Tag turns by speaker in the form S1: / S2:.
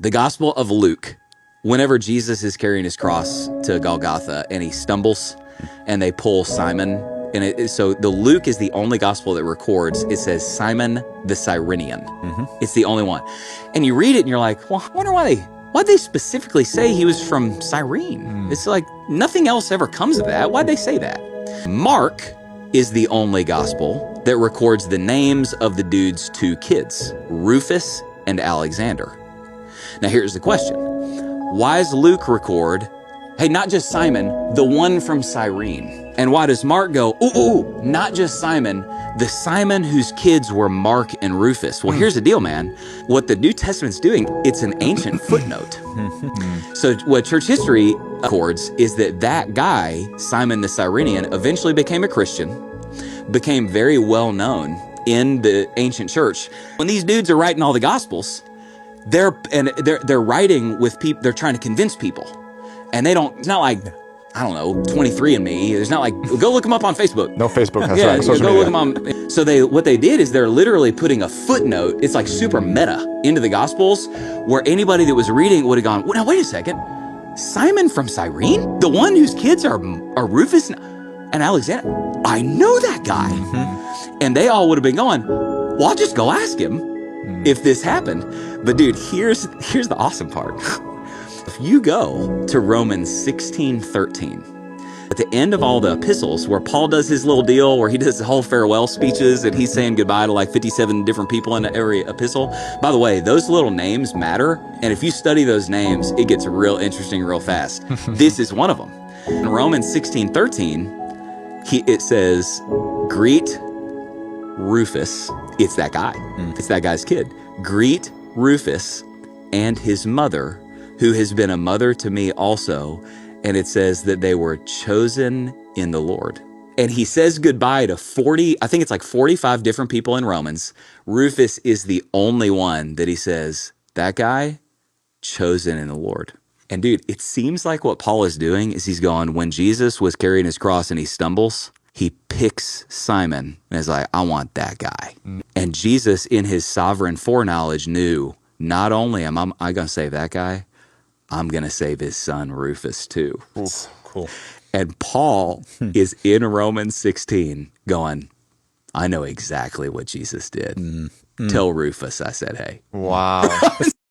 S1: The Gospel of Luke, whenever Jesus is carrying his cross to Golgotha and he stumbles and they pull Simon, and so the Luke is the only gospel that records, it says Simon the Cyrenian. It's the only one. And you read it and you're like, well, I wonder why'd they specifically say he was from Cyrene? It's like nothing else ever comes of that. Why'd they say that? Mark is the only gospel that records the names of the dude's two kids, Rufus and Alexander. Now here's the question. Why does Luke record, hey, not just Simon, the one from Cyrene? And why does Mark go, ooh, not just Simon, the Simon whose kids were Mark and Rufus? Well, here's the deal, man. What the New Testament's doing, it's an ancient footnote. So what church history records is that guy, Simon the Cyrenian, eventually became a Christian, became very well known in the ancient church. When these dudes are writing all the gospels, they're writing with people, they're trying to convince people. And it's not like, I don't know, 23andMe. It's not like, go look them up on Facebook.
S2: No Facebook. That's
S1: yeah,
S2: right. Social
S1: go
S2: media.
S1: look them on. So what they did is they're literally putting a footnote, it's like super meta, into the Gospels, where anybody that was reading would have gone, well, now wait a second, Simon from Cyrene? The one whose kids are Rufus and Alexander? I know that guy. And they all would have been going, well, I'll just go ask him if this happened. But dude, here's the awesome part. If you go to Romans 16:13, at the end of all the epistles where Paul does his little deal, where he does the whole farewell speeches and he's saying goodbye to like 57 different people in every epistle. By the way, those little names matter. And if you study those names, it gets real interesting real fast. This is one of them. In Romans 16:13, it says, greet Rufus. It's that guy. It's that guy's kid. Greet Rufus and his mother, who has been a mother to me also. And it says that they were chosen in the Lord. And he says goodbye to 45 different people in Romans. Rufus is the only one that he says, that guy, chosen in the Lord. And dude, it seems like what Paul is doing is he's going, when Jesus was carrying his cross and he stumbles, he picks Simon and is like, I want that guy. And Jesus, in his sovereign foreknowledge, knew, not only am I going to save that guy, I'm going to save his son Rufus too.
S2: Oof, cool.
S1: And Paul is in Romans 16 going, I know exactly what Jesus did. Tell Rufus I said, hey.
S2: Wow.